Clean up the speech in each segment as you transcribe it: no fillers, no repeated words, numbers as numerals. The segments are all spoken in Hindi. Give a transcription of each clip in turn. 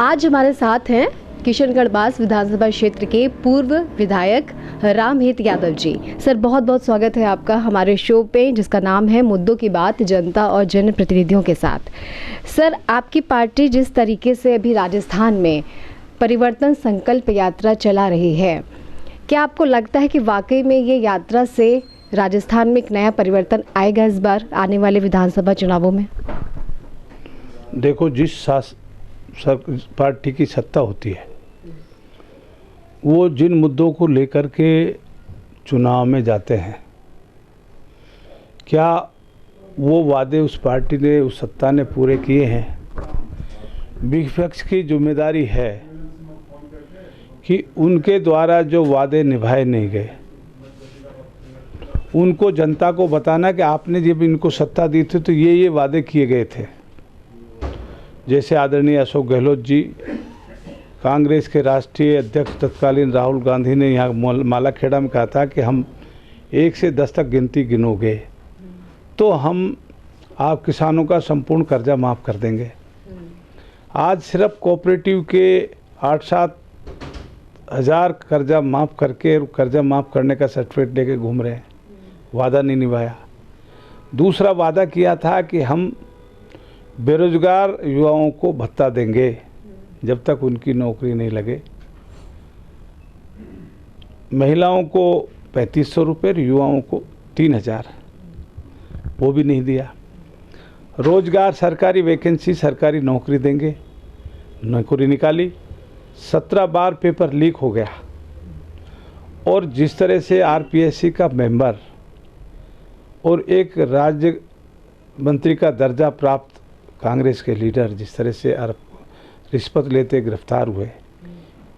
आज हमारे साथ हैं किशनगढ़ बास विधानसभा क्षेत्र के पूर्व विधायक रामहित यादव जी। सर, बहुत बहुत स्वागत है आपका हमारे शो पे, जिसका नाम है मुद्दों की बात जनता और जनप्रतिनिधियों के साथ। सर, आपकी पार्टी जिस तरीके से अभी राजस्थान में परिवर्तन संकल्प यात्रा चला रही है, क्या आपको लगता है कि वाकई में ये यात्रा से राजस्थान में एक नया परिवर्तन आएगा इस बार आने वाले विधानसभा चुनावों में? देखो, जिस पार्टी की सत्ता होती है वो जिन मुद्दों को लेकर के चुनाव में जाते हैं, क्या वो वादे उस पार्टी ने, उस सत्ता ने पूरे किए हैं? विपक्ष की जिम्मेदारी है कि उनके द्वारा जो वादे निभाए नहीं गए उनको जनता को बताना कि आपने जब इनको सत्ता दी थी तो ये वादे किए गए थे। जैसे आदरणीय अशोक गहलोत जी, कांग्रेस के राष्ट्रीय अध्यक्ष तत्कालीन राहुल गांधी ने यहाँ मालाखेड़ा में कहा था कि हम 1 से 10 तक गिनती गिनोगे तो हम आप किसानों का संपूर्ण कर्जा माफ़ कर देंगे। आज सिर्फ कोऑपरेटिव के 8-7 हज़ार कर्जा माफ़ करके, कर्जा माफ़ करने का सर्टिफिकेट लेके घूम रहे हैं। वादा नहीं निभाया। दूसरा वादा किया था कि हम बेरोजगार युवाओं को भत्ता देंगे जब तक उनकी नौकरी नहीं लगे। महिलाओं को 3500 रुपये, युवाओं को 3000, वो भी नहीं दिया। रोजगार, सरकारी वैकेंसी, सरकारी नौकरी देंगे, नौकरी निकाली। 17 बार पेपर लीक हो गया। और जिस तरह से आरपीएससी का मेंबर और एक राज्य मंत्री का दर्जा प्राप्त कांग्रेस के लीडर जिस तरह से रिश्वत लेते गिरफ्तार हुए,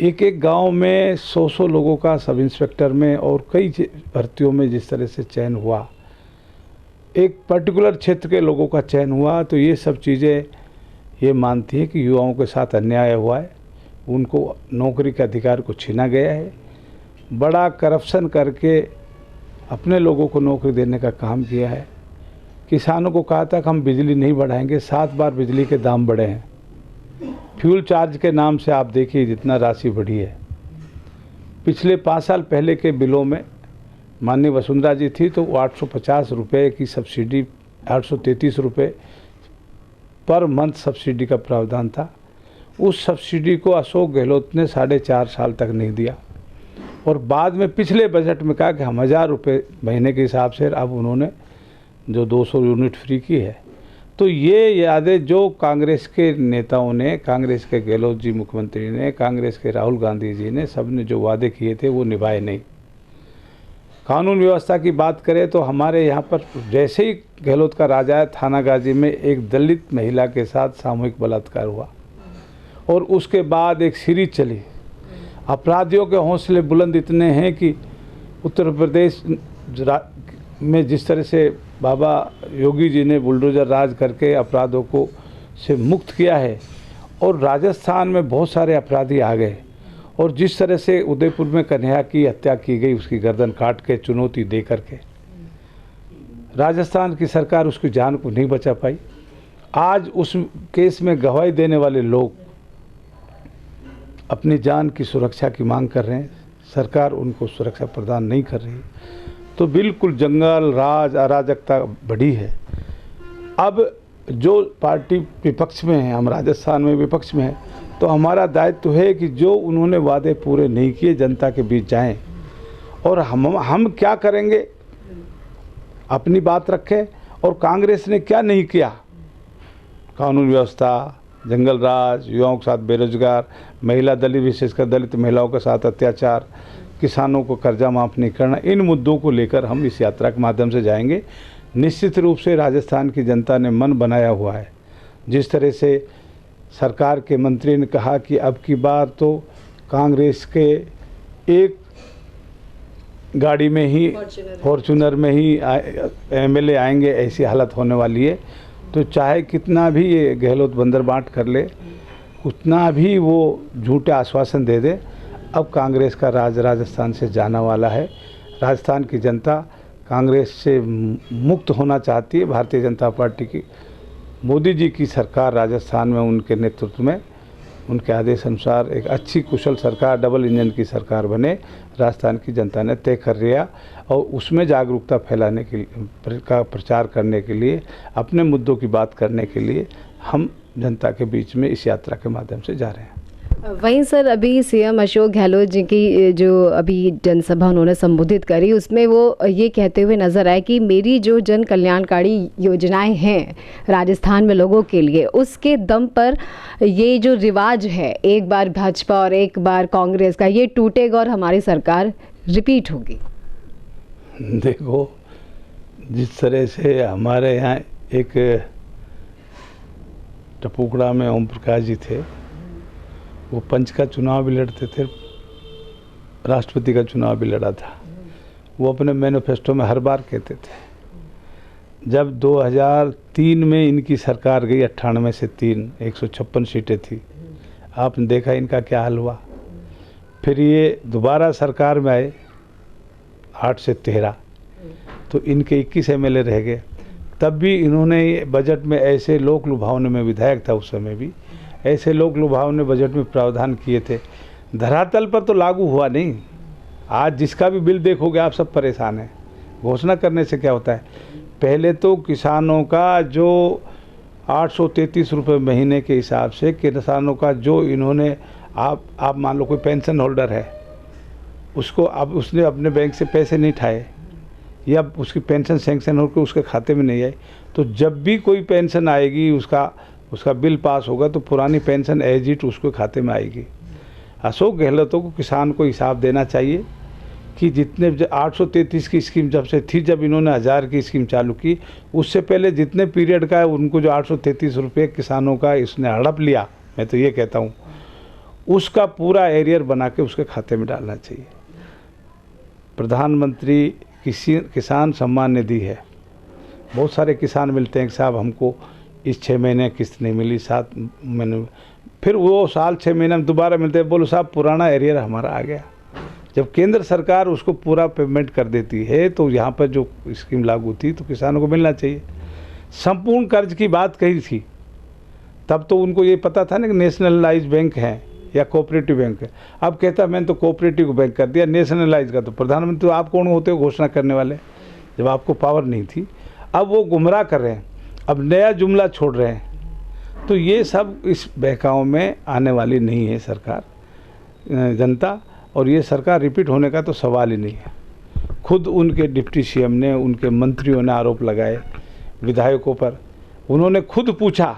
एक गांव में 100 लोगों का सब इंस्पेक्टर में और कई भर्तियों में जिस तरह से चयन हुआ, एक पर्टिकुलर क्षेत्र के लोगों का चयन हुआ, तो ये सब चीज़ें ये मानती है कि युवाओं के साथ अन्याय हुआ है, उनको नौकरी के अधिकार को छीना गया है। बड़ा करप्शन करके अपने लोगों को नौकरी देने का काम किया है। किसानों को कहा था कि हम बिजली नहीं बढ़ाएंगे, 7 बार बिजली के दाम बढ़े हैं। फ्यूल चार्ज के नाम से आप देखिए जितना राशि बढ़ी है। पिछले 5 साल पहले के बिलों में माननीय वसुंधरा जी थी तो 850 रुपये की सब्सिडी, 833 रुपये पर मंथ सब्सिडी का प्रावधान था। उस सब्सिडी को अशोक गहलोत ने 4.5 साल तक नहीं दिया और बाद में पिछले बजट में कहा कि हम 1000 रुपये महीने के हिसाब से, अब उन्होंने जो 200 यूनिट फ्री की है। तो ये यादें जो कांग्रेस के नेताओं ने, कांग्रेस के गहलोत जी मुख्यमंत्री ने, कांग्रेस के राहुल गांधी जी ने, सब ने जो वादे किए थे वो निभाए नहीं। कानून व्यवस्था की बात करें तो हमारे यहाँ पर जैसे ही गहलोत का राज आया, थानागाजी में एक दलित महिला के साथ सामूहिक बलात्कार हुआ और उसके बाद एक सीरीज चली। अपराधियों के हौसले बुलंद इतने हैं कि उत्तर प्रदेश में जिस तरह से बाबा योगी जी ने बुलडोजर राज करके अपराधों को से मुक्त किया है और राजस्थान में बहुत सारे अपराधी आ गए, और जिस तरह से उदयपुर में कन्हैया की हत्या की गई, उसकी गर्दन काट के चुनौती दे करके, राजस्थान की सरकार उसकी जान को नहीं बचा पाई। आज उस केस में गवाही देने वाले लोग अपनी जान की सुरक्षा की मांग कर रहे हैं, सरकार उनको सुरक्षा प्रदान नहीं कर रही। तो बिल्कुल जंगल राज, अराजकता बढ़ी है। अब जो पार्टी विपक्ष में है, हम राजस्थान में विपक्ष में है, तो हमारा दायित्व है कि जो उन्होंने वादे पूरे नहीं किए जनता के बीच जाएं और हम क्या करेंगे, अपनी बात रखें। और कांग्रेस ने क्या नहीं किया, कानून व्यवस्था, जंगल राज, युवाओं के साथ बेरोजगार, महिला दलित, विशेषकर दलित महिलाओं के साथ अत्याचार, किसानों को कर्जा माफ़ नहीं करना, इन मुद्दों को लेकर हम इस यात्रा के माध्यम से जाएंगे। निश्चित रूप से राजस्थान की जनता ने मन बनाया हुआ है। जिस तरह से सरकार के मंत्री ने कहा कि अब की बार तो कांग्रेस के एक गाड़ी में ही, फॉर्चूनर में ही एमएलए आएंगे, ऐसी हालत होने वाली है। तो चाहे कितना भी ये गहलोत बंदर बांट कर ले, उतना भी वो झूठे आश्वासन दे दे, अब कांग्रेस का राज राजस्थान से जाना वाला है। राजस्थान की जनता कांग्रेस से मुक्त होना चाहती है। भारतीय जनता पार्टी की मोदी जी की सरकार राजस्थान में उनके नेतृत्व में उनके आदेश अनुसार एक अच्छी कुशल सरकार, डबल इंजन की सरकार बने, राजस्थान की जनता ने तय कर लिया। और उसमें जागरूकता फैलाने के लिए, का प्रचार करने के लिए, अपने मुद्दों की बात करने के लिए हम जनता के बीच में इस यात्रा के माध्यम से जा रहे हैं। वहीं सर, अभी सीएम अशोक गहलोत जी की जो अभी जनसभा उन्होंने संबोधित करी, उसमें वो ये कहते हुए नजर आए कि मेरी जो जन कल्याणकारी योजनाएं हैं राजस्थान में लोगों के लिए, उसके दम पर ये जो रिवाज है एक बार भाजपा और एक बार कांग्रेस का, ये टूटेगा और हमारी सरकार रिपीट होगी। देखो, जिस तरह से हमारे यहाँ एक टपुकड़ा में ओम प्रकाश जी थे, वो पंच का चुनाव भी लड़ते थे, राष्ट्रपति का चुनाव भी लड़ा था। वो अपने मैनिफेस्टो में हर बार कहते थे। जब 2003 में इनकी सरकार गई 98 से 3, 156 सीटें थी, आपने देखा इनका क्या हाल हुआ। फिर ये दोबारा सरकार में आए 8 से 13, तो इनके 21 एमएलए रह गए। तब भी इन्होंने बजट में ऐसे लोक लुभावने में, विधायक था उस समय भी, ऐसे लोक लुभावने बजट में प्रावधान किए थे, धरातल पर तो लागू हुआ नहीं। आज जिसका भी बिल देखोगे आप सब परेशान हैं। घोषणा करने से क्या होता है? पहले तो किसानों का जो 833 रुपये महीने के हिसाब से, किसानों का जो इन्होंने, आप मान लो कोई पेंशन होल्डर है, उसको अब उसने अपने बैंक से पैसे नहीं उठाए या उसकी पेंशन सेंक्शन होकर उसके खाते में नहीं आई, तो जब भी कोई पेंशन आएगी, उसका बिल पास होगा तो पुरानी पेंशन एज इट उसके खाते में आएगी। अशोक गहलोतों को, किसान को हिसाब देना चाहिए कि जितने 833 की स्कीम जब से थी, जब इन्होंने 1000 की स्कीम चालू की, उससे पहले जितने पीरियड का है उनको जो 833 रुपये किसानों का इसने हड़प लिया, मैं तो ये कहता हूँ उसका पूरा एरियर बना के उसके खाते में डालना चाहिए। प्रधानमंत्री किसान सम्मान निधि है, बहुत सारे किसान मिलते हैं कि साहब हमको इस 6 महीने किस्त नहीं मिली, 7 महीने, फिर वो साल 6 महीने में दोबारा मिलते हैं, बोलो साहब पुराना एरियर हमारा आ गया। जब केंद्र सरकार उसको पूरा पेमेंट कर देती है तो यहाँ पर जो स्कीम लागू थी तो किसानों को मिलना चाहिए। संपूर्ण कर्ज की बात कही थी, तब तो उनको ये पता था ना कि नेशनलाइज बैंक है या कोऑपरेटिव बैंक है। अब कहता मैंने तो कोऑपरेटिव बैंक कर दिया, नेशनलाइज का तो प्रधानमंत्री, आप कौन होते हो घोषणा करने वाले, जब आपको पावर नहीं थी। अब वो गुमराह कर रहे हैं, अब नया जुमला छोड़ रहे हैं। तो ये सब इस बहकाव में आने वाली नहीं है सरकार, जनता, और ये सरकार रिपीट होने का तो सवाल ही नहीं है। खुद उनके डिप्टी सीएम ने, उनके मंत्रियों ने आरोप लगाए विधायकों पर। उन्होंने खुद पूछा,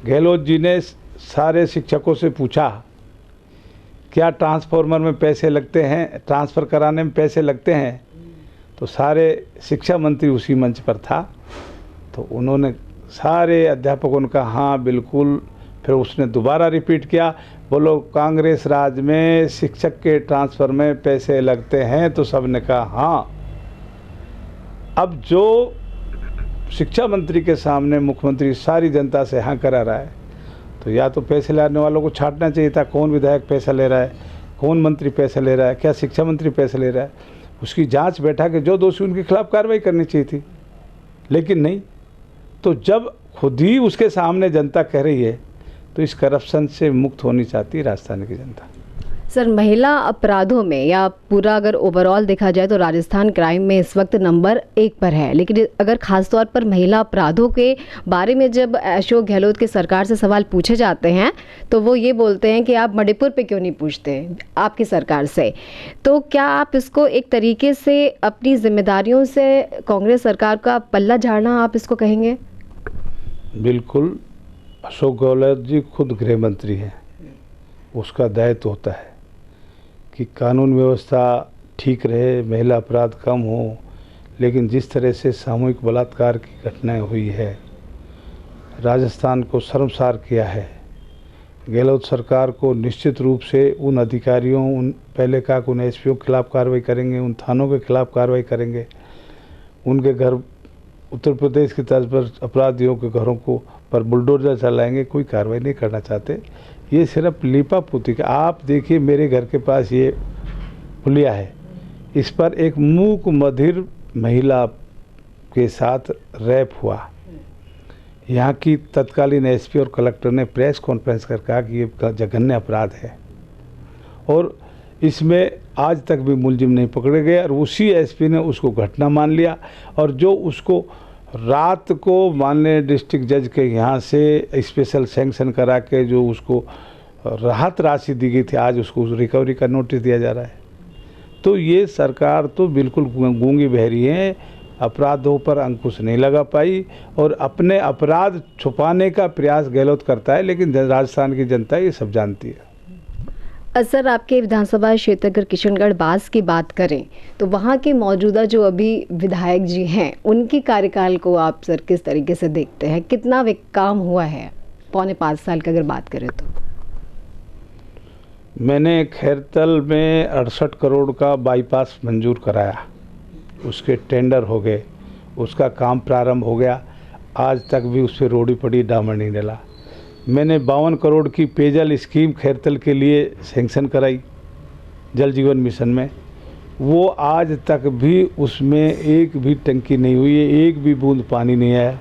गहलोत जी ने सारे शिक्षकों से पूछा क्या ट्रांसफार्मर में पैसे लगते हैं, ट्रांसफ़र कराने में पैसे लगते हैं, तो सारे शिक्षा मंत्री उसी मंच पर था, तो उन्होंने सारे अध्यापकों ने कहा हाँ बिल्कुल। फिर उसने दोबारा रिपीट किया, बोलो कांग्रेस राज में शिक्षक के ट्रांसफ़र में पैसे लगते हैं, तो सब ने कहा हाँ। अब जो शिक्षा मंत्री के सामने मुख्यमंत्री सारी जनता से हाँ करा रहा है, तो या तो पैसे लाने वालों को छांटना चाहिए था, कौन विधायक पैसा ले रहा है, कौन मंत्री पैसा ले रहा है, क्या शिक्षा मंत्री पैसा ले रहा है, उसकी जांच बैठा के जो दोषी उनके खिलाफ कार्रवाई करनी चाहिए थी, लेकिन नहीं। तो जब खुद ही उसके सामने जनता कह रही है, तो इस करप्शन से मुक्त होनी चाहती है राजस्थान की जनता। सर, महिला अपराधों में या पूरा अगर ओवरऑल देखा जाए तो राजस्थान क्राइम में इस वक्त नंबर 1 पर है, लेकिन अगर खास तौर पर महिला अपराधों के बारे में जब अशोक गहलोत की सरकार से सवाल पूछे जाते हैं तो वो ये बोलते हैं कि आप मणिपुर पे क्यों नहीं पूछते आपकी सरकार से। तो क्या आप इसको एक तरीके से अपनी जिम्मेदारियों से कांग्रेस सरकार का पल्ला झाड़ना आप इसको कहेंगे? बिल्कुल, अशोक गहलोत जी खुद गृह मंत्री हैं, उसका दायित्व होता है कि कानून व्यवस्था ठीक रहे, महिला अपराध कम हो। लेकिन जिस तरह से सामूहिक बलात्कार की घटनाएं हुई है, राजस्थान को शर्मसार किया है। गहलोत सरकार को निश्चित रूप से उन अधिकारियों, उन पहले का उन एसपीओ के खिलाफ कार्रवाई करेंगे, उन थानों के खिलाफ कार्रवाई करेंगे, उनके घर उत्तर प्रदेश की तर्ज पर अपराधियों के घरों को पर बुलडोजर चलाएंगे, कोई कार्रवाई नहीं करना चाहते। ये सिर्फ लीपापोती का। आप देखिए मेरे घर के पास ये पुलिया है, इस पर एक मूक मधिर महिला के साथ रेप हुआ। यहाँ की तत्कालीन एसपी और कलेक्टर ने प्रेस कॉन्फ्रेंस कर कहा कि ये जघन्य अपराध है और इसमें आज तक भी मुलजिम नहीं पकड़े गए। और उसी एसपी ने उसको घटना मान लिया और जो उसको रात को माननीय डिस्ट्रिक्ट जज के यहाँ से स्पेशल सैंक्शन करा के जो उसको राहत राशि दी गई थी, आज उसको रिकवरी का नोटिस दिया जा रहा है। तो ये सरकार तो बिल्कुल गूंगी बहरी है, अपराधों पर अंकुश नहीं लगा पाई और अपने अपराध छुपाने का प्रयास गहलोत करता है, लेकिन राजस्थान की जनता ये सब जानती है। सर, आपके विधानसभा क्षेत्र अगर किशनगढ़ बास की बात करें तो वहाँ के मौजूदा जो अभी विधायक जी हैं उनके कार्यकाल को आप सर किस तरीके से देखते हैं? कितना काम हुआ है पौने 5 साल की अगर बात करें तो? मैंने खैरतल में 68 करोड़ का बाईपास मंजूर कराया, उसके टेंडर हो गए, उसका काम प्रारंभ हो गया, आज तक भी उस पर रोड़ी पड़ी, डामर नहीं डला। मैंने 52 करोड़ की पेयजल स्कीम खैरतल के लिए सैंक्शन कराई जल जीवन मिशन में, वो आज तक भी उसमें एक भी टंकी नहीं हुई है, एक भी बूंद पानी नहीं आया।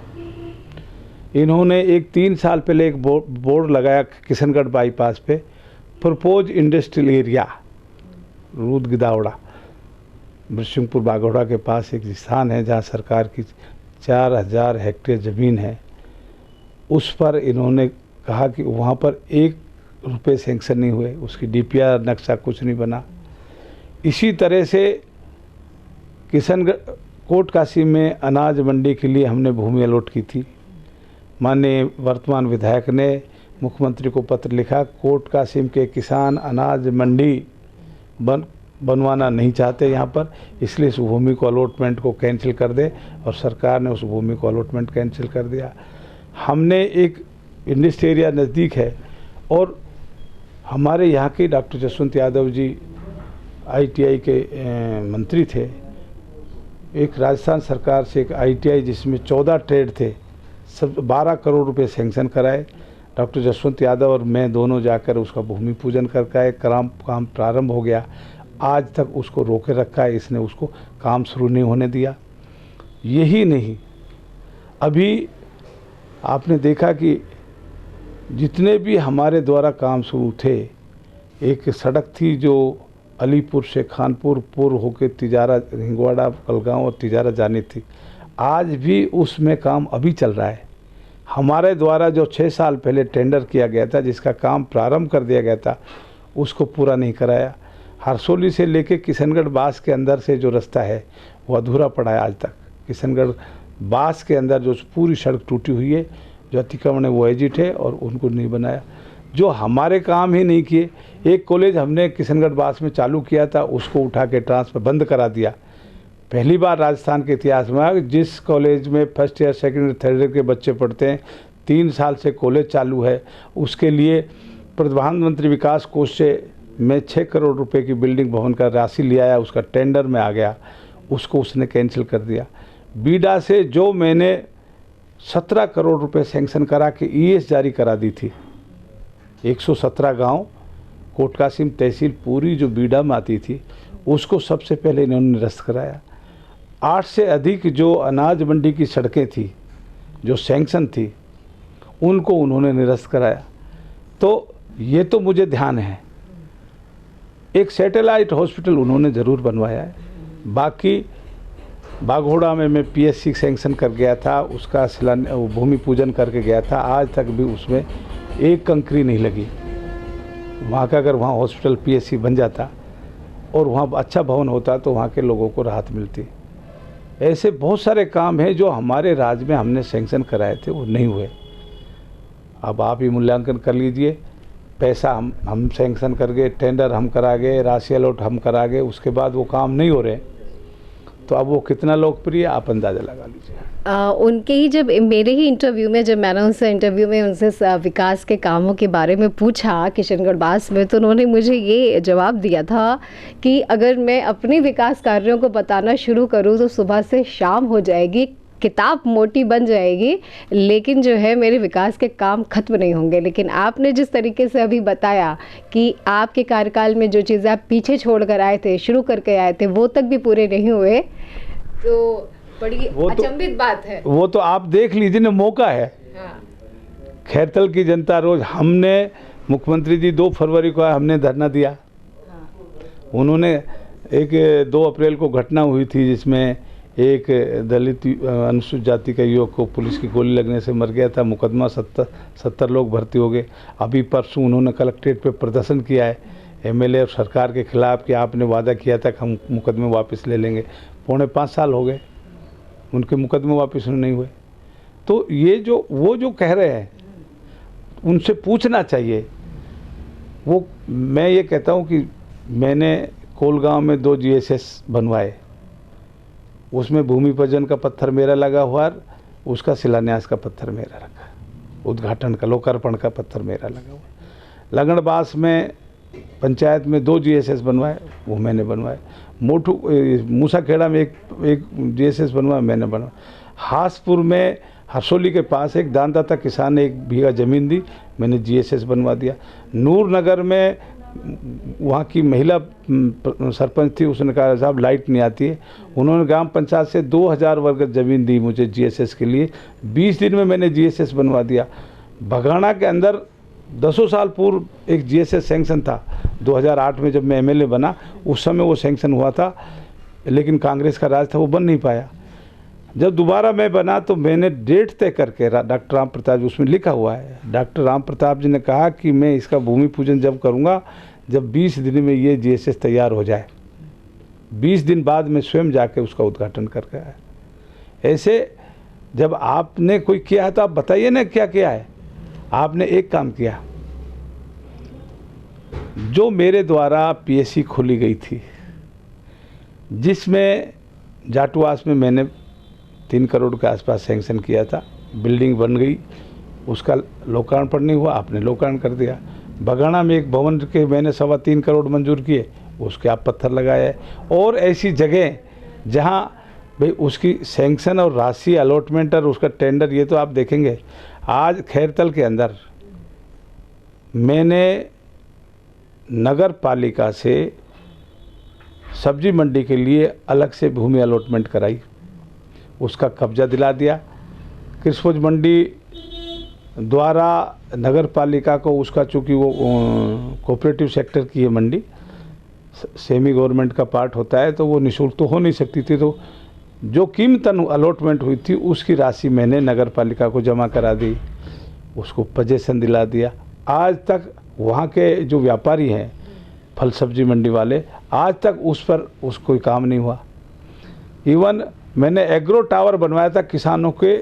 इन्होंने 3 साल पहले एक बोर्ड लगाया किशनगढ़ बाईपास पे, प्रपोज इंडस्ट्रियल एरिया रूद गिदावड़ा बिरसिंहपुर बागोड़ा के पास एक स्थान है जहाँ सरकार की 4000 हेक्टेयर ज़मीन है। उस पर इन्होंने कहा कि वहाँ पर 1 रुपये सैंक्शन नहीं हुए, उसकी डीपीआर नक्शा कुछ नहीं बना। इसी तरह से किशनगढ़ कोट काशी में अनाज मंडी के लिए हमने भूमि अलॉट की थी। माननीय वर्तमान विधायक ने मुख्यमंत्री को पत्र लिखा, कोट कासिम के किसान अनाज मंडी बनवाना नहीं चाहते यहाँ पर, इसलिए उस भूमि को अलॉटमेंट को कैंसिल कर दे, और सरकार ने उस भूमि को अलॉटमेंट कैंसिल कर दिया। हमने एक इंडस्ट्री एरिया नज़दीक है और हमारे यहाँ के डॉक्टर जसवंत यादव जी ITI के मंत्री थे, एक राजस्थान सरकार से एक ITI जिसमें 14 ट्रेड थे, सब 12 करोड़ रुपए सैंक्शन कराए। डॉक्टर जसवंत यादव और मैं दोनों जाकर उसका भूमि पूजन करके आए, काम प्रारंभ हो गया। आज तक उसको रोके रखा है, इसने उसको काम शुरू नहीं होने दिया। यही नहीं, अभी आपने देखा कि जितने भी हमारे द्वारा काम शुरू थे, एक सड़क थी जो अलीपुर से खानपुर पूर्व होकर तिजारा हिंगवाड़ा कलगांव और तिजारा जानी थी, आज भी उसमें काम अभी चल रहा है। हमारे द्वारा जो 6 साल पहले टेंडर किया गया था, जिसका काम प्रारंभ कर दिया गया था, उसको पूरा नहीं कराया। हरसोली से लेके किशनगढ़ बास के अंदर से जो रास्ता है वो अधूरा पड़ा है आज तक। किशनगढ़ बास के अंदर जो पूरी सड़क टूटी हुई है, जो अतिक्रमण है वो एजिट है और उनको नहीं बनाया। जो हमारे काम ही नहीं किए, एक कॉलेज हमने किशनगढ़ बास में चालू किया था, उसको उठा के ट्रांसफर बंद करा दिया। पहली बार राजस्थान के इतिहास में जिस कॉलेज में first year second year third year के बच्चे पढ़ते हैं, 3 साल से कॉलेज चालू है, उसके लिए प्रधानमंत्री विकास कोष से मैं 6 करोड़ रुपए की बिल्डिंग भवन का राशि ले आया, उसका टेंडर में आ गया, उसको उसने कैंसिल कर दिया। बीडा से जो मैंने 17 करोड़ रुपए सैंक्शन करा के ES जारी करा दी थी, 117 गांव कोट कासिम तहसील पूरी जो बीडा में आती थी, उसको सबसे पहले इन्होंने निरस्त कराया। 8 से अधिक जो अनाज मंडी की सड़कें थी जो सैंक्शन थी, उनको उन्होंने निरस्त कराया। तो ये तो मुझे ध्यान है। एक सैटेलाइट हॉस्पिटल उन्होंने ज़रूर बनवाया है। बाकी बाघोड़ा में मैं PSC सैंक्शन कर गया था, उसका भूमि पूजन करके गया था, आज तक भी उसमें एक कंकरी नहीं लगी। वहाँ का अगर वहाँ हॉस्पिटल PSC बन जाता और वहाँ अच्छा भवन होता तो वहाँ के लोगों को राहत मिलती। ऐसे बहुत सारे काम हैं जो हमारे राज्य में हमने सैंक्शन कराए थे, वो नहीं हुए। अब आप ही मूल्यांकन कर लीजिए, पैसा हम सैंक्शन कर गए, टेंडर हम करा गए, राशि अलॉट हम करा गए, उसके बाद वो काम नहीं हो रहे, तो अब वो कितना लोकप्रिय आप अंदाज़ा लगा लीजिए। उनके ही जब मेरे ही इंटरव्यू में, जब मैंने उनसे इंटरव्यू में उनसे विकास के कामों के बारे में पूछा किशनगढ़ बास में, तो उन्होंने मुझे ये जवाब दिया था कि अगर मैं अपने विकास कार्यों को बताना शुरू करूँ तो सुबह से शाम हो जाएगी, किताब मोटी बन जाएगी, लेकिन जो है मेरे विकास के काम खत्म नहीं होंगे। लेकिन आपने जिस तरीके से अभी बताया कि आपके कार्यकाल में जो चीज़ें आप पीछे छोड़ कर आए थे, शुरू करके आए थे, वो तक भी पूरे नहीं हुए, तो बड़ी अचंभित बात है। वो तो आप देख लीजिए ना, मौका है। खैरतल की जनता रोज, हमने मुख्यमंत्री जी 2 फरवरी को हमने धरना दिया। उन्होंने 2 अप्रैल को घटना हुई थी जिसमें एक दलित अनुसूचित जाति का युवक को पुलिस की गोली लगने से मर गया था। मुकदमा 70 लोग भर्ती हो गए। अभी परसों उन्होंने कलेक्ट्रेट पे प्रदर्शन किया है एमएलए और सरकार के खिलाफ कि आपने वादा किया था कि हम मुकदमे वापस ले लेंगे। 4.5 साल हो गए, उनके मुकदमे वापस नहीं हुए। तो ये जो वो जो कह रहे हैं उनसे पूछना चाहिए। वो मैं ये कहता हूँ कि मैंने कोलगांव में 2 जीएसएस बनवाए, उसमें भूमि पूजन का पत्थर मेरा लगा हुआ, उसका शिलान्यास का पत्थर मेरा रखा, उद्घाटन का लोकार्पण का पत्थर मेरा लगा हुआ। लगनबास में पंचायत में 2 जीएसएस बनवाए, वो मैंने बनवाए। मूसाखेड़ा में एक जीएसएस बनवाया, मैंने बनवाया। हासपुर में हरसोली के पास एक दानदाता किसान ने 1 बीघा ज़मीन दी, मैंने जीएसएस बनवा दिया। नूरनगर में वहाँ की महिला सरपंच थी, उसने कहा साहब लाइट नहीं आती है, उन्होंने ग्राम पंचायत से 2000 वर्ग ज़मीन दी मुझे जीएसएस के लिए। 20 दिन में मैंने जीएसएस बनवा दिया। बघाना के अंदर 10 साल पूर्व एक जीएसएस सैंक्शन था, 2008 में जब मैं एमएलए बना उस समय वो सैंक्शन हुआ था, लेकिन कांग्रेस का राज था, वो बन नहीं पाया। जब दोबारा मैं बना तो मैंने डेट तय करके डॉक्टर राम प्रताप, उसमें लिखा हुआ है, डॉक्टर राम प्रताप जी ने कहा कि मैं इसका भूमि पूजन जब करूंगा जब 20 दिन में ये जीएसएस तैयार हो जाए। 20 दिन बाद मैं स्वयं जाके उसका उद्घाटन करके आया। ऐसे जब आपने कोई किया है तो आप बताइए ना क्या किया है। आपने एक काम किया, जो मेरे द्वारा पीएससी खोली गई थी जिसमें जाटुआस में मैंने 3 करोड़ के आसपास सैंक्शन किया था, बिल्डिंग बन गई, उसका लोकार्पण नहीं हुआ, आपने लोकार्पण कर दिया। बगाना में एक भवन के मैंने 3.25 करोड़ मंजूर किए, उसके आप पत्थर लगाए। और ऐसी जगह जहां भाई उसकी सैंक्शन और राशि अलॉटमेंट और उसका टेंडर, ये तो आप देखेंगे। आज खैरतल के अंदर मैंने नगर पालिका से सब्जी मंडी के लिए अलग से भूमि अलॉटमेंट कराई, उसका कब्जा दिला दिया। कृषि मंडी द्वारा नगर पालिका को उसका, चूँकि वो कोऑपरेटिव सेक्टर की है मंडी, सेमी गवर्नमेंट का पार्ट होता है, तो वो निःशुल्क तो हो नहीं सकती थी। तो जो कीमतन अलॉटमेंट हुई थी उसकी राशि मैंने नगर पालिका को जमा करा दी, उसको पोजेसन दिला दिया। आज तक वहाँ के जो व्यापारी हैं फल सब्जी मंडी वाले, आज तक उस पर कोई काम नहीं हुआ। इवन मैंने एग्रो टावर बनवाया था किसानों के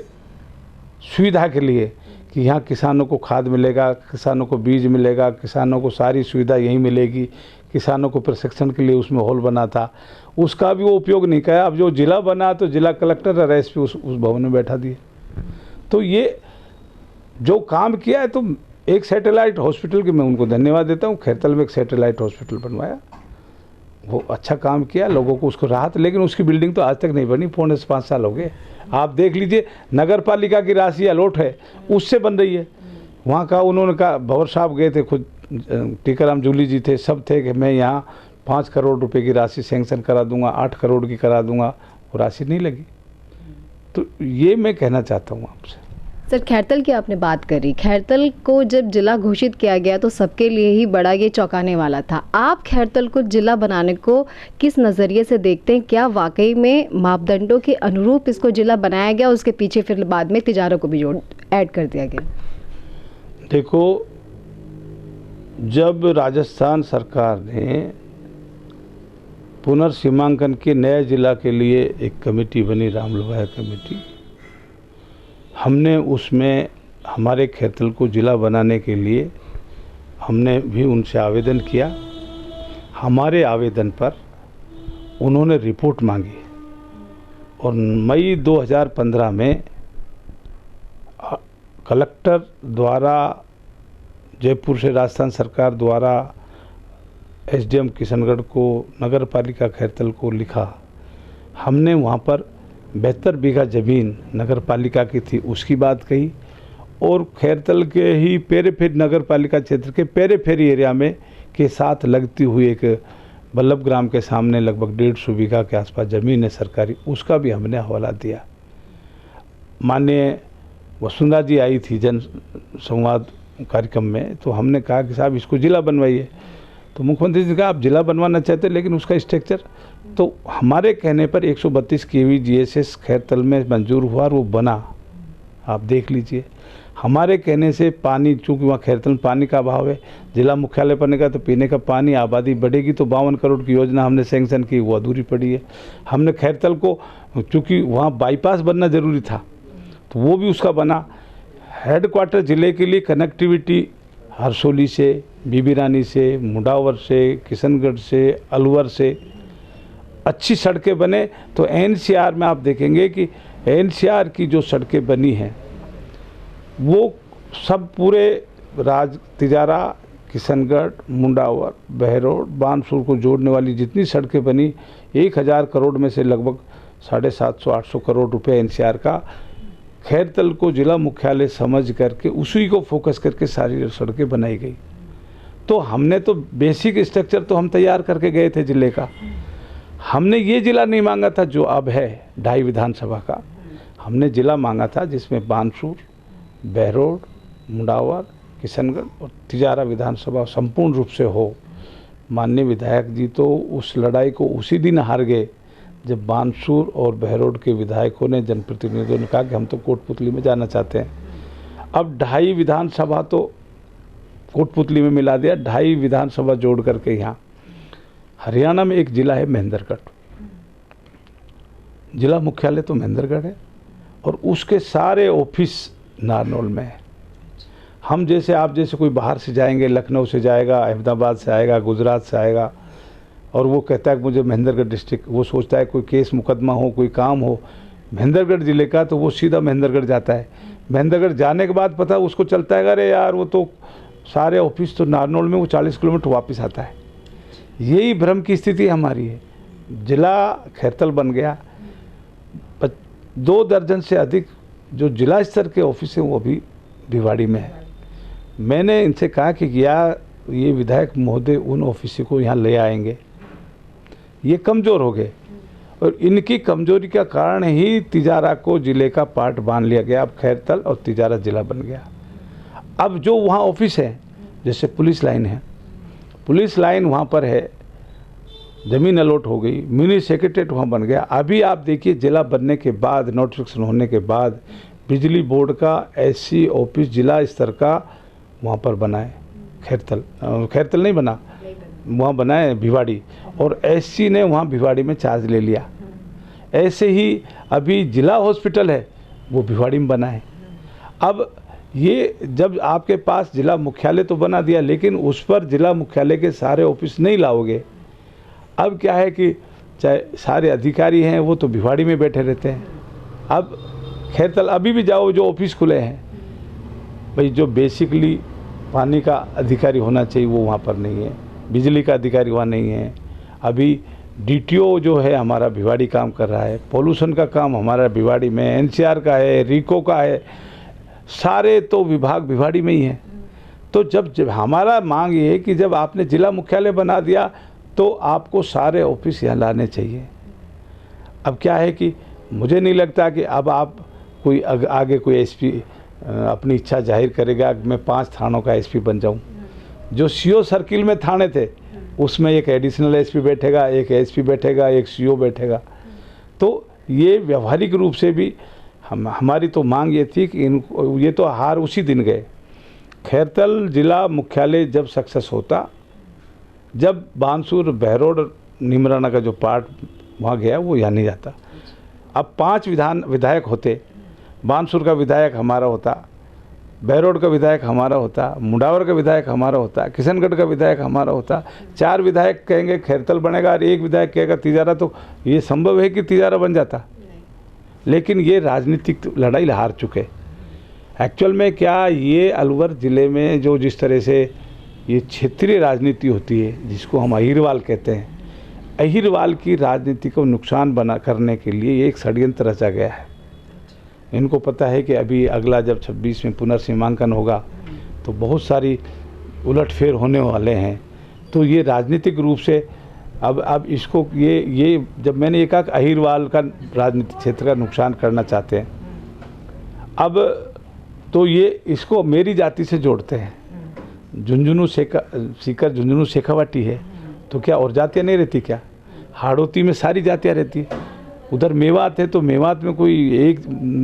सुविधा के लिए कि यहाँ किसानों को खाद मिलेगा, किसानों को बीज मिलेगा, किसानों को सारी सुविधा यहीं मिलेगी। किसानों को प्रशिक्षण के लिए उसमें हॉल बना था, उसका भी वो उपयोग नहीं किया। अब जो जिला बना तो जिला कलेक्टर और एसपी उस भवन में बैठा दिए। तो ये जो काम किया है, तो एक सैटेलाइट हॉस्पिटल की मैं उनको धन्यवाद देता हूँ। खैरतल में एक सैटेलाइट हॉस्पिटल बनवाया, वो अच्छा काम किया, लोगों को उसको राहत, लेकिन उसकी बिल्डिंग तो आज तक नहीं बनी, 4.5 साल हो गए। आप देख लीजिए, नगर पालिका की राशि अलॉट है, उससे बन रही है। वहाँ का उन्होंने कहा, भंवर साहब गए थे खुद, टीकाराम जूली जी थे, सब थे कि मैं यहाँ 5 करोड़ रुपए की राशि सैंक्शन करा दूंगा, 8 करोड़ की करा दूंगा, वो राशि नहीं लगी। तो ये मैं कहना चाहता हूँ आपसे। सर, खैरतल की आपने बात करी, खैरतल को जब जिला घोषित किया गया तो सबके लिए ही बड़ा ये चौंकाने वाला था। आप खैरतल को जिला बनाने को किस नज़रिए से देखते हैं? क्या वाकई में मापदंडों के अनुरूप इसको जिला बनाया गया, उसके पीछे फिर बाद में तिजारों को भी ऐड कर दिया गया? देखो, जब राजस्थान सरकार ने पुनर्सीमांकन के नए जिला के लिए एक कमेटी बनी, राम लोहाया कमेटी, हमने उसमें हमारे खैरतल को जिला बनाने के लिए हमने भी उनसे आवेदन किया। हमारे आवेदन पर उन्होंने रिपोर्ट मांगी और मई 2015 में कलेक्टर द्वारा, जयपुर से राजस्थान सरकार द्वारा एसडीएम किशनगढ़ को, नगर पालिका खैरतल को लिखा। हमने वहाँ पर 72 बीघा ज़मीन नगर पालिका की थी, उसकी बात कही, और खैरतल के ही पेरीफेरी नगर पालिका क्षेत्र के पेरीफेरी एरिया में के साथ लगती हुई एक बल्लभ ग्राम के सामने लगभग 150 बीघा के आसपास ज़मीन है सरकारी, उसका भी हमने हवाला दिया। माननीय वसुंधरा जी आई थी जन संवाद कार्यक्रम में, तो हमने कहा कि साहब इसको जिला बनवाइए। तो मुख्यमंत्री जी ने कहा आप जिला बनवाना चाहते लेकिन उसका स्ट्रक्चर, तो हमारे कहने पर 132 केवी GSS खैरतल में मंजूर हुआ और वो बना। आप देख लीजिए, हमारे कहने से पानी, चूँकि वहाँ खैरतल में पानी का अभाव है, जिला मुख्यालय बनने का तो पीने का पानी, आबादी बढ़ेगी तो 52 करोड़ की योजना हमने सैंक्शन की, वो अधूरी पड़ी है। हमने खैरतल को, चूँकि वहाँ बाईपास बनना ज़रूरी था तो वो भी उसका बना। हेडक्वार्टर ज़िले के लिए कनेक्टिविटी हरसोली से, बीबी रानी से, मुंडावर से, किशनगढ़ से, अलवर से अच्छी सड़कें बने। तो NCR में आप देखेंगे कि NCR की जो सड़कें बनी हैं वो सब पूरे तिजारा, किशनगढ़, मुंडावर, बहरोड, बानसूर को जोड़ने वाली जितनी सड़कें बनी, 1000 करोड़ में से लगभग 750-800 करोड़ रुपए NCR का खैरतल को जिला मुख्यालय समझ करके उसी को फोकस करके सारी सड़कें बनाई गई। तो हमने तो बेसिक स्ट्रक्चर तो हम तैयार करके गए थे जिले का। हमने ये जिला नहीं मांगा था जो अब है 2.5 विधानसभा का, हमने जिला मांगा था जिसमें बानसूर, बहरोड, मुंडावर, किशनगढ़ और तिजारा विधानसभा संपूर्ण रूप से हो। माननीय विधायक जी तो उस लड़ाई को उसी दिन हार गए जब बानसूर और बहरोड के विधायकों ने, जनप्रतिनिधियों ने कहा कि हम तो कोटपुतली में जाना चाहते हैं। अब 2.5 विधानसभा तो कोटपुतली में मिला दिया, 2.5 विधानसभा जोड़ करके यहाँ हरियाणा में एक जिला है महेंद्रगढ़, जिला मुख्यालय तो महेंद्रगढ़ है और उसके सारे ऑफिस नारनौल में है। हम जैसे, आप जैसे कोई बाहर से जाएंगे, लखनऊ से जाएगा, अहमदाबाद से आएगा, गुजरात से आएगा और वो कहता है कि मुझे महेंद्रगढ़ डिस्ट्रिक्ट, वो सोचता है कोई केस मुकदमा हो, कोई काम हो महेंद्रगढ़ ज़िले का, तो वो सीधा महेंद्रगढ़ जाता है। महेंद्रगढ़ जाने के बाद पता उसको चलता है अरे यार वो तो सारे ऑफिस तो नारनौल में, वो 40 किलोमीटर वापस आता है। यही भ्रम की स्थिति हमारी है। जिला खैरतल बन गया, 2 दर्जन से अधिक जो जिला स्तर के ऑफिस हैं वो अभी भिवाड़ी में है। मैंने इनसे कहा कि या ये विधायक महोदय उन ऑफिस को यहाँ ले आएंगे, ये कमज़ोर हो गए और इनकी कमजोरी का कारण ही तिजारा को जिले का पार्ट मान लिया गया। अब खैरतल और तिजारा जिला बन गया। अब जो वहाँ ऑफिस है, जैसे पुलिस लाइन है, पुलिस लाइन वहाँ पर है, ज़मीन अलॉट हो गई, मिनी सेक्रेटरीट वहाँ बन गया। अभी आप देखिए जिला बनने के बाद, नोटिफिकेशन होने के बाद बिजली बोर्ड का SC ऑफिस जिला स्तर का वहाँ पर बना है। खैरतल नहीं बना, वहाँ बना है भिवाड़ी, और SC ने वहाँ भिवाड़ी में चार्ज ले लिया। ऐसे ही अभी जिला हॉस्पिटल है वो भिवाड़ी में बना है। अब ये जब आपके पास जिला मुख्यालय तो बना दिया, लेकिन उस पर जिला मुख्यालय के सारे ऑफिस नहीं लाओगे। अब क्या है कि चाहे सारे अधिकारी हैं वो तो भिवाड़ी में बैठे रहते हैं। अब खैरतल अभी भी जाओ, जो ऑफिस खुले हैं भाई, जो बेसिकली पानी का अधिकारी होना चाहिए वो वहाँ पर नहीं है, बिजली का अधिकारी वहाँ नहीं है। अभी DTO जो है हमारा भिवाड़ी काम कर रहा है, पॉल्यूशन का काम हमारा भिवाड़ी में, NCR का है, RICO का है, सारे तो विभाग भिवाड़ी में ही हैं। तो जब हमारा मांग ये है कि जब आपने जिला मुख्यालय बना दिया तो आपको सारे ऑफिस यहाँ लाने चाहिए। अब क्या है कि मुझे नहीं लगता कि अब आप कोई आगे कोई SP अपनी इच्छा जाहिर करेगा कि मैं 5 थानों का SP बन जाऊँ। जो CO सर्किल में थाने थे उसमें एक एडिशनल SP बैठेगा, एक SP बैठेगा, एक CO बैठेगा। तो ये व्यवहारिक रूप से भी हमारी तो मांग ये थी कि ये तो हार उसी दिन गए। खैरतल जिला मुख्यालय जब सक्सेस होता, जब बानसूर, बहरोड, निमराना का जो पार्ट वहाँ गया वो यहाँ नहीं जाता। अब 5 विधायक होते, बानसूर का विधायक हमारा होता, बहरोड का विधायक हमारा होता, मुंडावर का विधायक हमारा होता, किशनगढ़ का विधायक हमारा होता। 4 विधायक कहेंगे खैरतल बनेगा और 1 विधायक कहेगा तिजारा, तो ये संभव है कि तिजारा बन जाता। लेकिन ये राजनीतिक लड़ाई हार चुके। एक्चुअल में क्या ये अलवर ज़िले में जो जिस तरह से ये क्षेत्रीय राजनीति होती है, जिसको हम अहिरवाल कहते हैं, अहिरवाल की राजनीति को नुकसान करने के लिए एक षड्यंत्र रचा गया है। इनको पता है कि अभी अगला जब 26 में पुनर्सीमांकन होगा तो बहुत सारी उलटफेर होने वाले हैं। तो ये राजनीतिक रूप से अब इसको ये जब मैंने ये कहा कि अहिरवाल का राजनीतिक क्षेत्र का नुकसान करना चाहते हैं। अब तो ये इसको मेरी जाति से जोड़ते हैं। झुंझुनू सीकर झुंझुनू शेखावाटी है, तो क्या और जातियाँ नहीं रहती क्या? हाड़ौती में सारी जातियाँ रहती है। उधर मेवात है तो मेवात में कोई एक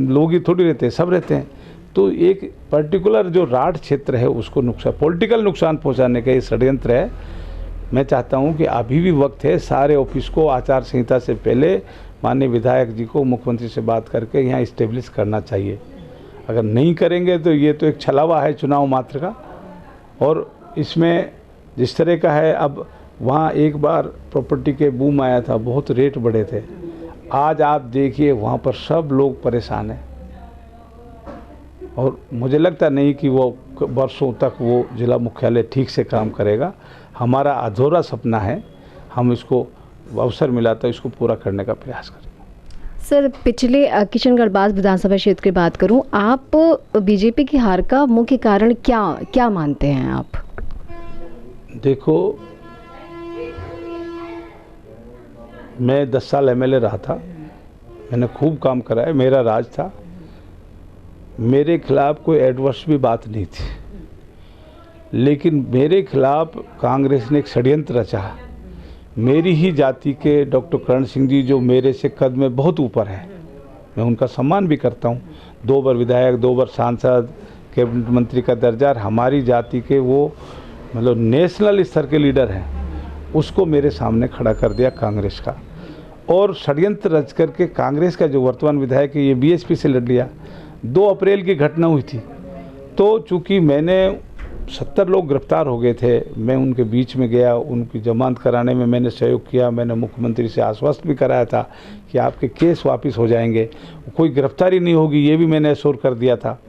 लोग ही थोड़ी रहते हैं, सब रहते हैं। तो एक पर्टिकुलर जो राठ क्षेत्र है उसको पॉलिटिकल नुकसान पहुंचाने का ये षड्यंत्र है। मैं चाहता हूं कि अभी भी वक्त है, सारे ऑफिस को आचार संहिता से पहले माननीय विधायक जी को मुख्यमंत्री से बात करके यहाँ इस्टेब्लिश करना चाहिए। अगर नहीं करेंगे तो ये तो एक छलावा है चुनाव मात्र का। और इसमें जिस तरह का है, अब वहाँ एक बार प्रॉपर्टी के बूम आया था, बहुत रेट बढ़े थे। आज आप देखिए वहाँ पर सब लोग परेशान हैं और मुझे लगता नहीं कि वो वर्षों तक वो जिला मुख्यालय ठीक से काम करेगा। हमारा अधूरा सपना है, हम इसको अवसर मिला तो इसको पूरा करने का प्रयास करेंगे। सर, पिछले किशनगढ़ बास विधानसभा क्षेत्र की बात करूं, आप बीजेपी की हार का मुख्य कारण क्या मानते हैं आप? देखो, मैं 10 साल एमएलए रहा था, मैंने खूब काम करा है, मेरा राज था, मेरे खिलाफ कोई एडवर्स भी बात नहीं थी। लेकिन मेरे खिलाफ कांग्रेस ने एक षड्यंत्र रचा। मेरी ही जाति के डॉक्टर करण सिंह जी, जो मेरे से कद में बहुत ऊपर हैं, मैं उनका सम्मान भी करता हूँ, 2 बार विधायक, 2 बार सांसद, कैबिनेट मंत्री का दर्जा, हमारी जाति के वो मतलब नेशनल स्तर के लीडर हैं, उसको मेरे सामने खड़ा कर दिया कांग्रेस का। और षड्यंत्र रच करके कांग्रेस का जो वर्तमान विधायक है ये बीएसपी से लड़ लिया। 2 अप्रैल की घटना हुई थी, तो चूँकि मैंने 70 लोग गिरफ्तार हो गए थे, मैं उनके बीच में गया, उनकी जमानत कराने में मैंने सहयोग किया। मैंने मुख्यमंत्री से आश्वस्त भी कराया था कि आपके केस वापस हो जाएंगे, कोई गिरफ्तारी नहीं होगी, ये भी मैंने एश्योर कर दिया था।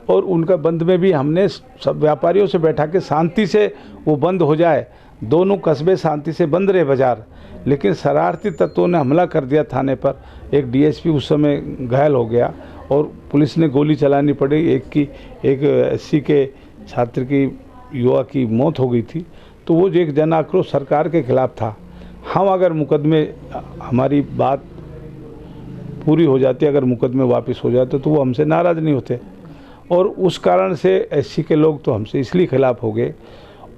और उनका बंद में भी हमने सब व्यापारियों से बैठा के शांति से वो बंद हो जाए। दोनों कस्बे शांति से बंद रहे बाजार, लेकिन शरारती तत्वों ने हमला कर दिया थाने पर। एक डीएसपी उस समय घायल हो गया और पुलिस ने गोली चलानी पड़ी। एक एससी के छात्र की, युवा की मौत हो गई थी। तो वो जो एक जन आक्रोश सरकार के खिलाफ था। हम अगर मुकदमे, हमारी बात पूरी हो जाती, अगर मुकदमे वापस हो जाते तो वो हमसे नाराज़ नहीं होते। और उस कारण से एससी के लोग तो हमसे इसलिए खिलाफ हो गए।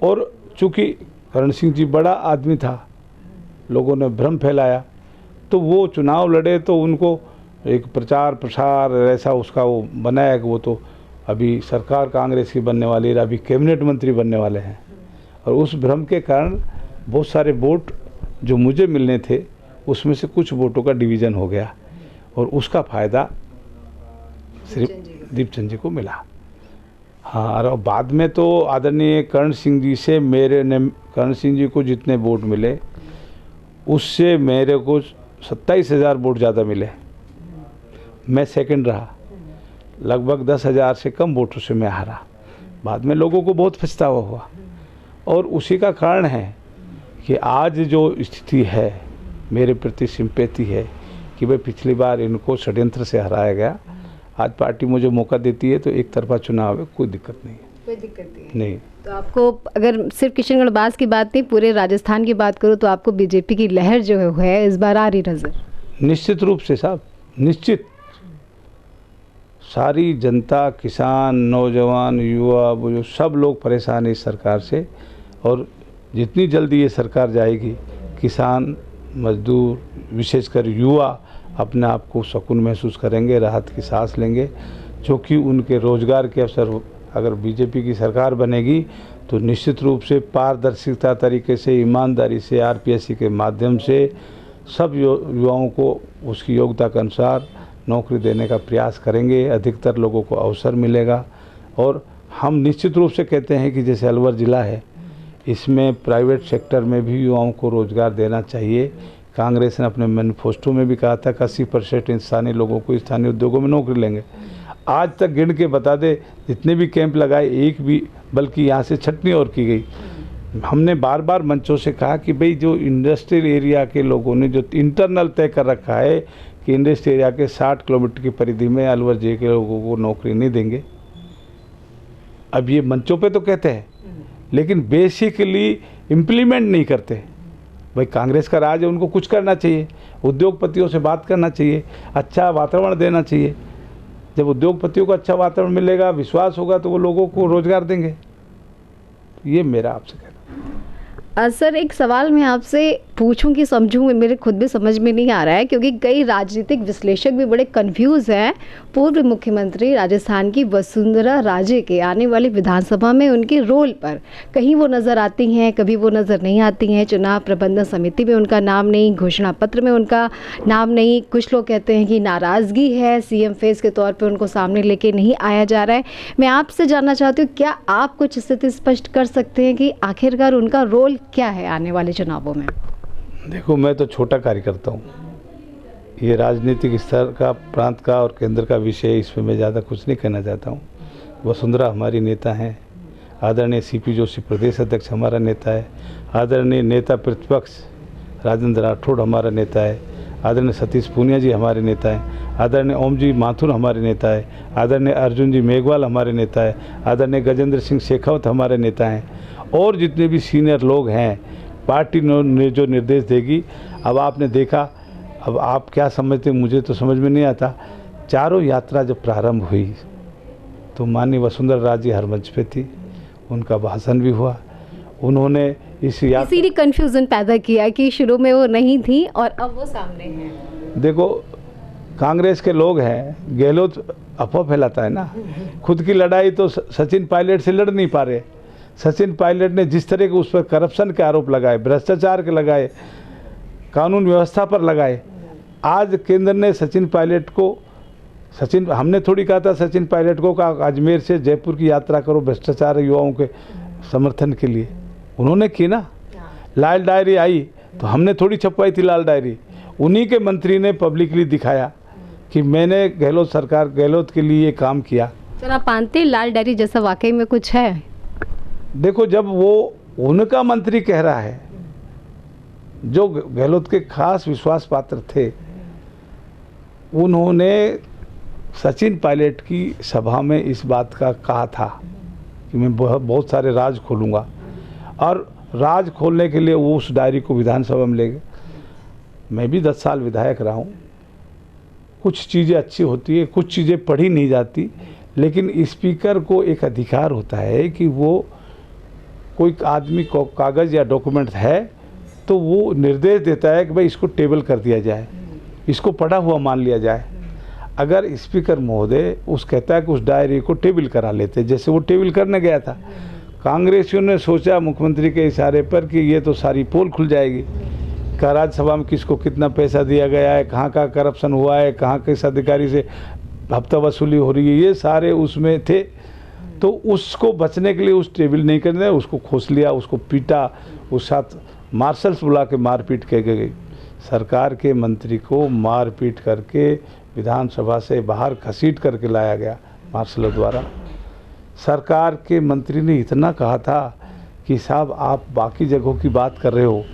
और चूँकि करण सिंह जी बड़ा आदमी था, लोगों ने भ्रम फैलाया, तो वो चुनाव लड़े तो उनको एक प्रचार प्रसार ऐसा उसका वो बनाया कि वो तो अभी सरकार कांग्रेस की बनने वाली है, अभी कैबिनेट मंत्री बनने वाले हैं। और उस भ्रम के कारण बहुत सारे वोट जो मुझे मिलने थे उसमें से कुछ वोटों का डिवीज़न हो गया और उसका फ़ायदा सिर्फ दीपचंद जी को मिला। हाँ, और बाद में तो आदरणीय करण सिंह जी से करण सिंह जी को जितने वोट मिले उससे मेरे को 27,000 वोट ज़्यादा मिले। मैं सेकंड रहा, लगभग 10,000 से कम वोटों से मैं हारा। बाद में लोगों को बहुत पछतावा हुआ और उसी का कारण है कि आज जो स्थिति है, मेरे प्रति सिंपैथी है कि भाई पिछली बार इनको षड्यंत्र से हराया गया। आज पार्टी मुझे मौका देती है तो एक तरफा चुनाव है, कोई दिक्कत नहीं है। कोई दिक्कत नहीं। तो आपको, अगर सिर्फ किशनगढ़ बास की बात नहीं, पूरे राजस्थान की बात करूँ तो आपको बीजेपी की लहर जो है इस बार आ रही नजर? निश्चित रूप से साहब, निश्चित। सारी जनता, किसान, नौजवान, युवा, बुजुर्ग सब लोग परेशान है इस सरकार से। और जितनी जल्दी ये सरकार जाएगी, किसान, मजदूर, विशेषकर युवा अपने आप को सुकून महसूस करेंगे, राहत की सांस लेंगे, क्योंकि उनके रोजगार के अवसर, अगर बीजेपी की सरकार बनेगी तो निश्चित रूप से पारदर्शिता तरीके से, ईमानदारी से, आरपीएससी के माध्यम से सब युवाओं को उसकी योग्यता के अनुसार नौकरी देने का प्रयास करेंगे। अधिकतर लोगों को अवसर मिलेगा। और हम निश्चित रूप से कहते हैं कि जैसे अलवर ज़िला है, इसमें प्राइवेट सेक्टर में भी युवाओं को रोज़गार देना चाहिए। कांग्रेस ने अपने मैनिफेस्टो में भी कहा था कि 80% स्थानीय लोगों को स्थानीय उद्योगों में नौकरी लेंगे। आज तक गिन के बता दे, जितने भी कैंप लगाए एक भी, बल्कि यहाँ से छटनी और की गई। हमने बार बार मंचों से कहा कि भाई जो इंडस्ट्रियल एरिया के लोगों ने जो इंटरनल तय कर रखा है कि इंडस्ट्रियल एरिया के 60 किलोमीटर की परिधि में अलवर जिले के लोगों को नौकरी नहीं देंगे। अब ये मंचों पे तो कहते हैं, लेकिन बेसिकली इम्प्लीमेंट नहीं करते। भाई कांग्रेस का राज है, उनको कुछ करना चाहिए, उद्योगपतियों से बात करना चाहिए, अच्छा वातावरण देना चाहिए। जब उद्योगपतियों को अच्छा वातावरण मिलेगा, विश्वास होगा, तो वो लोगों को रोजगार देंगे। ये मेरा आपसे कहना। सर एक सवाल मैं आपसे पूछूं कि समझूं, मेरे खुद भी समझ में नहीं आ रहा है, क्योंकि कई राजनीतिक विश्लेषक भी बड़े कंफ्यूज हैं। पूर्व मुख्यमंत्री राजस्थान की वसुंधरा राजे के आने वाली विधानसभा में उनके रोल पर कहीं वो नज़र आती हैं, कभी वो नज़र नहीं आती हैं। चुनाव प्रबंधन समिति में उनका नाम नहीं, घोषणा पत्र में उनका नाम नहीं। कुछ लोग कहते हैं कि नाराज़गी है, सीएम फेस के तौर पर उनको सामने लेके नहीं आया जा रहा है। मैं आपसे जानना चाहती हूँ, क्या आप कुछ स्थिति स्पष्ट कर सकते हैं कि आखिरकार उनका रोल क्या है आने वाले चुनावों में? देखो, मैं तो छोटा कार्यकर्ता हूँ। ये राजनीतिक स्तर का, प्रांत का और केंद्र का विषय, इसमें मैं ज़्यादा कुछ नहीं कहना चाहता हूँ। वसुंधरा हमारी नेता हैं, आदरणीय सीपी जोशी प्रदेश अध्यक्ष हमारा नेता है, आदरणीय नेता प्रतिपक्ष राजेंद्र राठौड़ हमारा नेता है, आदरणीय सतीश पूनिया जी हमारे नेता हैं, आदरणीय ओम जी माथुर हमारे नेता है, आदरणीय अर्जुन जी मेघवाल हमारे नेता है, आदरणीय गजेंद्र सिंह शेखावत हमारे नेता हैं, और जितने भी सीनियर लोग हैं। पार्टी ने जो निर्देश देगी, अब आपने देखा, अब आप क्या समझते, मुझे तो समझ में नहीं आता। चारों यात्रा जब प्रारंभ हुई तो माननीय वसुंधरा राजे हर मंच पे थी, उनका भाषण भी हुआ। उन्होंने इसीलिए कंफ्यूजन पैदा किया कि शुरू में वो नहीं थी और अब वो सामने हैं। देखो, कांग्रेस के लोग हैं, गहलोत अफवाह फैलाता है ना। खुद की लड़ाई तो सचिन पायलट से लड़ नहीं पा रहे। सचिन पायलट ने जिस तरह के उस पर करप्शन के आरोप लगाए, भ्रष्टाचार के लगाए, कानून व्यवस्था पर लगाए, आज केंद्र ने सचिन पायलट को, हमने थोड़ी कहा था सचिन पायलट को अजमेर से जयपुर की यात्रा करो भ्रष्टाचार युवाओं के समर्थन के लिए, उन्होंने की ना। लाल डायरी आई तो हमने थोड़ी छपवाई थी लाल डायरी, उन्हीं के मंत्री ने पब्लिकली दिखाया कि मैंने गहलोत के लिए ये काम किया। सर आप मानते लाल डायरी जैसा वाकई में कुछ है? देखो, जब वो उनका मंत्री कह रहा है, जो गहलोत के खास विश्वास पात्र थे, उन्होंने सचिन पायलट की सभा में इस बात का कहा था कि मैं बहुत सारे राज खोलूँगा, और राज खोलने के लिए वो उस डायरी को विधानसभा में ले गए। मैं भी 10 साल विधायक रहा हूँ। कुछ चीज़ें अच्छी होती है, कुछ चीज़ें पढ़ी नहीं जाती, लेकिन स्पीकर को एक अधिकार होता है कि वो कोई आदमी को कागज़ या डॉक्यूमेंट है तो वो निर्देश देता है कि भाई इसको टेबल कर दिया जाए, इसको पढ़ा हुआ मान लिया जाए। अगर स्पीकर महोदय कहता है कि उस डायरी को टेबल करा लेते, जैसे वो टेबल करने गया था, कांग्रेसियों ने सोचा मुख्यमंत्री के इशारे पर कि ये तो सारी पोल खुल जाएगी, का राज्यसभा में किसको कितना पैसा दिया गया है, कहाँ का करप्शन हुआ है, कहाँ किस अधिकारी से हफ्ता वसूली हो रही है, ये सारे उसमें थे। तो उसको बचने के लिए उस टेबल नहीं करने, उसको खोस लिया, उसको पीटा, उस साथ मार्शल्स बुला के मारपीट के गई। सरकार के मंत्री को मारपीट करके विधानसभा से बाहर घसीट करके लाया गया मार्शलों द्वारा। सरकार के मंत्री ने इतना कहा था कि साहब आप बाकी जगहों की बात कर रहे हो,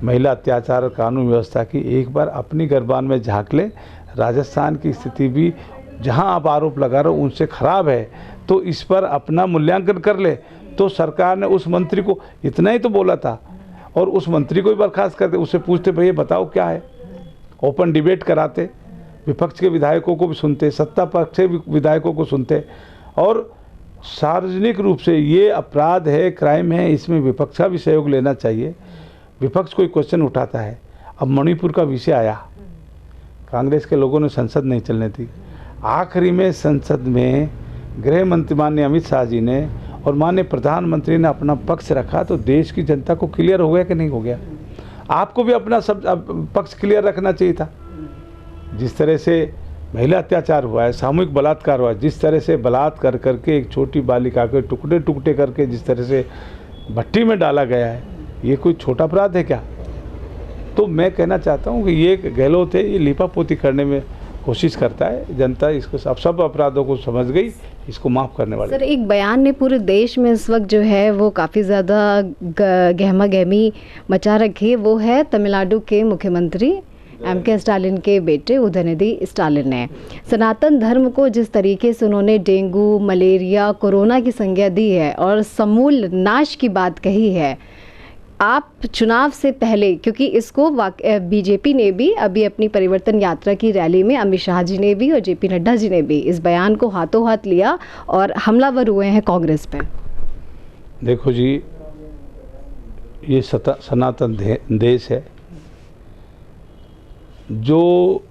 महिला अत्याचार और कानून व्यवस्था की, एक बार अपनी गर्भान में झांक लें। राजस्थान की स्थिति भी जहां आप आरोप लगा रहे हो उनसे ख़राब है, तो इस पर अपना मूल्यांकन कर ले। तो सरकार ने उस मंत्री को इतना ही तो बोला था, और उस मंत्री को भी बर्खास्त करते, उससे पूछते भैया बताओ क्या है, ओपन डिबेट कराते, विपक्ष के विधायकों को भी सुनते, सत्ता पक्ष के विधायकों को सुनते, और सार्वजनिक रूप से ये अपराध है, क्राइम है, इसमें विपक्ष का भी सहयोग लेना चाहिए। विपक्ष कोई क्वेश्चन उठाता है। अब मणिपुर का विषय आया, कांग्रेस के लोगों ने संसद नहीं चलने दी, आखिरी में संसद में गृह मंत्री माननीय अमित शाह जी ने और माननीय प्रधानमंत्री ने अपना पक्ष रखा, तो देश की जनता को क्लियर हो गया कि नहीं हो गया? आपको भी अपना सब पक्ष क्लियर रखना चाहिए था। जिस तरह से महिला अत्याचार हुआ है, सामूहिक बलात्कार हुआ है, जिस तरह से बलात्कार करके एक छोटी बालिका के टुकड़े टुकड़े करके जिस तरह से भट्टी में डाला गया है, ये कोई छोटा अपराध है क्या? तो मैं कहना चाहता हूँ कि ये गहलोत है, ये लिपापोती करने में कोशिश करता है। जनता इसको सब अपराधों को समझ गई, इसको माफ़ करने वाले। सर एक बयान ने पूरे देश में इस वक्त जो है वो काफ़ी ज़्यादा गहमा गहमी मचा रखी है, वो है तमिलनाडु के मुख्यमंत्री एम.के. स्टालिन के बेटे उदयनिधि स्टालिन ने सनातन धर्म को जिस तरीके से उन्होंने डेंगू, मलेरिया, कोरोना की संज्ञा दी है और समूल नाश की बात कही है, आप चुनाव से पहले, क्योंकि इसको बीजेपी ने भी अभी अपनी परिवर्तन यात्रा की रैली में अमित शाह जी ने भी और जेपी नड्डा जी ने भी इस बयान को हाथों हाथ लिया और हमलावर हुए हैं कांग्रेस पे। देखो जी, ये सनातन देश है जो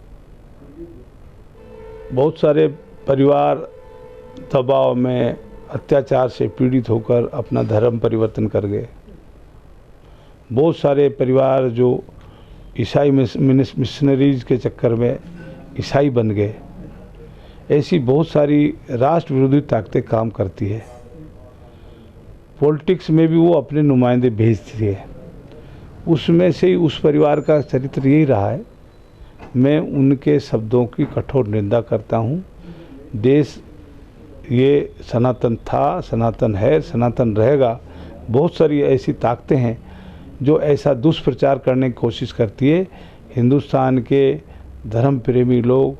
बहुत सारे परिवार दबाव में अत्याचार से पीड़ित होकर अपना धर्म परिवर्तन कर गए। बहुत सारे परिवार जो ईसाई मिशनरीज के चक्कर में ईसाई बन गए। ऐसी बहुत सारी राष्ट्र विरोधी ताकतें काम करती है। पॉलिटिक्स में भी वो अपने नुमाइंदे भेजती है। उसमें से ही उस परिवार का चरित्र यही रहा है। मैं उनके शब्दों की कठोर निंदा करता हूँ। देश ये सनातन था, सनातन है, सनातन रहेगा। बहुत सारी ऐसी ताकतें हैं जो ऐसा दुष्प्रचार करने की कोशिश करती है। हिंदुस्तान के धर्म प्रेमी लोग,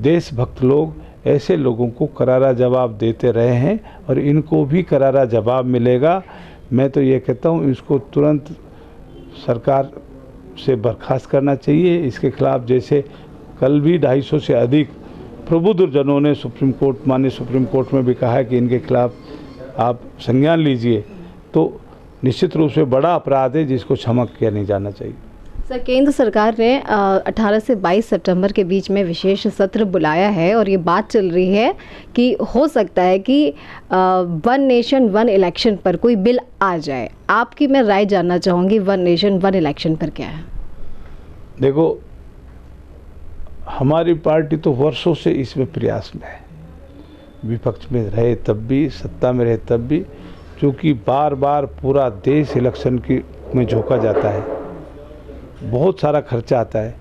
देशभक्त लोग ऐसे लोगों को करारा जवाब देते रहे हैं और इनको भी करारा जवाब मिलेगा। मैं तो ये कहता हूँ इसको तुरंत सरकार से बर्खास्त करना चाहिए। इसके खिलाफ जैसे कल भी 250 से अधिक प्रबुद्ध जनों ने माननीय सुप्रीम कोर्ट में भी कहा है कि इनके खिलाफ आप संज्ञान लीजिए, तो निश्चित रूप से बड़ा अपराध है जिसको क्षमा किया नहीं जाना चाहिए। सर, केंद्र सरकार ने 18 से 22 सितंबर के बीच में विशेष सत्र बुलाया है और ये बात चल रही है कि हो सकता है कि वन नेशन वन इलेक्शन पर कोई बिल आ जाए। आपकी मैं राय जानना चाहूँगी, वन नेशन वन इलेक्शन पर क्या है? देखो, हमारी पार्टी तो वर्षों से इसमें प्रयास में है। विपक्ष में रहे तब भी, सत्ता में रहे तब भी, क्योंकि बार बार पूरा देश इलेक्शन में झोंका जाता है। बहुत सारा खर्चा आता है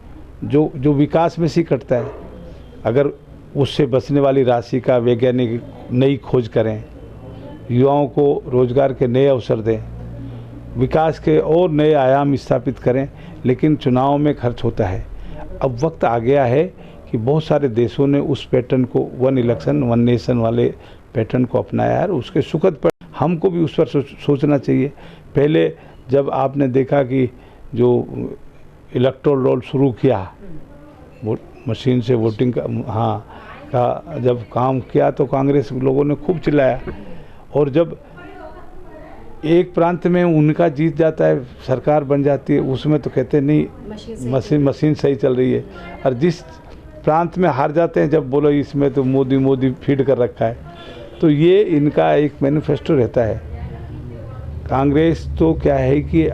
जो विकास में से कटता है। अगर उससे बचने वाली राशि का वैज्ञानिक नई खोज करें, युवाओं को रोजगार के नए अवसर दें, विकास के और नए आयाम स्थापित करें, लेकिन चुनाव में खर्च होता है। अब वक्त आ गया है कि बहुत सारे देशों ने उस पैटर्न को, वन इलेक्शन वन नेशन वाले पैटर्न को अपनाया है। उसके सुखद पर हमको भी उस पर सोचना चाहिए। पहले जब आपने देखा कि जो इलेक्टोरल रोल शुरू किया, मशीन से वोटिंग का जब काम किया तो कांग्रेस लोगों ने खूब चिल्लाया। और जब एक प्रांत में उनका जीत जाता है, सरकार बन जाती है, उसमें तो कहते नहीं मशीन सही चल रही है। और जिस प्रांत में हार जाते हैं, जब बोलो इसमें तो मोदी फीड कर रखा है, तो ये इनका एक मैनिफेस्टो रहता है। कांग्रेस तो क्या है कि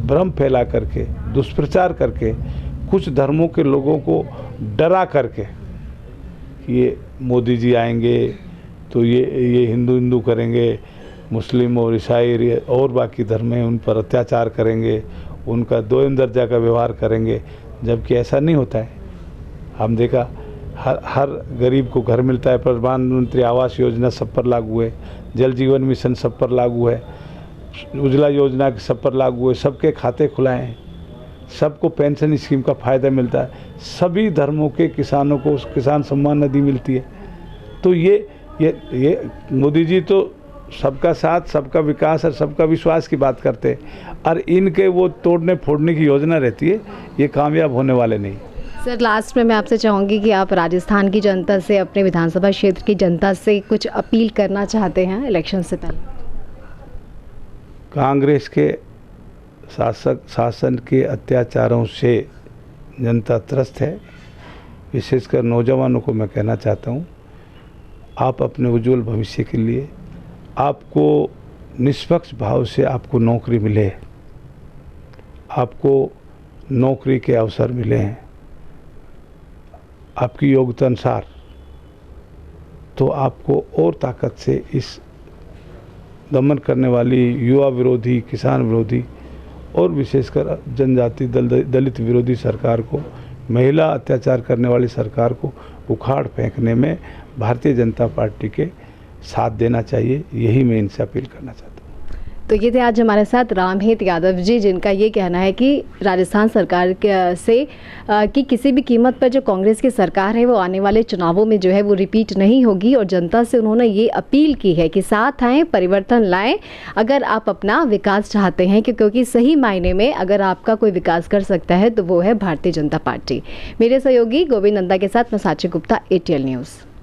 भ्रम फैला करके, दुष्प्रचार करके, कुछ धर्मों के लोगों को डरा करके ये मोदी जी आएंगे तो ये हिंदू करेंगे, मुस्लिम और ईसाई और बाकी धर्म हैं उन पर अत्याचार करेंगे, उनका दोयम दर्जा का व्यवहार करेंगे, जबकि ऐसा नहीं होता है। हम देखा हर गरीब को घर मिलता है। प्रधानमंत्री आवास योजना सब पर लागू है, जल जीवन मिशन सब पर लागू है, उज्ज्वला योजना सब पर लागू है, सबके खाते खुलाए हैं, सबको पेंशन स्कीम का फ़ायदा मिलता है, सभी धर्मों के किसानों को किसान सम्मान निधि मिलती है। तो ये मोदी जी तो सबका साथ, सबका विकास और सबका विश्वास की बात करते हैं, और इनके वो तोड़ने फोड़ने की योजना रहती है। ये कामयाब होने वाले नहीं। सर, लास्ट में मैं आपसे चाहूँगी कि आप राजस्थान की जनता से, अपने विधानसभा क्षेत्र की जनता से कुछ अपील करना चाहते हैं इलेक्शन से पहले? कांग्रेस के शासन के अत्याचारों से जनता त्रस्त है। विशेषकर नौजवानों को मैं कहना चाहता हूँ, आप अपने उज्जवल भविष्य के लिए, आपको निष्पक्ष भाव से आपको नौकरी मिले, आपको नौकरी के अवसर मिले हैं आपकी योग्यता अनुसार, तो आपको और ताकत से इस दमन करने वाली युवा विरोधी, किसान विरोधी और विशेषकर जनजाति दलित विरोधी सरकार को, महिला अत्याचार करने वाली सरकार को उखाड़ फेंकने में भारतीय जनता पार्टी के साथ देना चाहिए। यही मैं इनसे अपील करना चाहता हूँ। तो ये थे आज हमारे साथ रामहेत यादव जी, जिनका ये कहना है कि राजस्थान सरकार से कि किसी भी कीमत पर जो कांग्रेस की सरकार है वो आने वाले चुनावों में जो है वो रिपीट नहीं होगी। और जनता से उन्होंने ये अपील की है कि साथ आएं, परिवर्तन लाएं अगर आप अपना विकास चाहते हैं, क्योंकि सही मायने में अगर आपका कोई विकास कर सकता है तो वो है भारतीय जनता पार्टी। मेरे सहयोगी गोविंद नंदा के साथ मैं साची गुप्ता, ATL न्यूज़।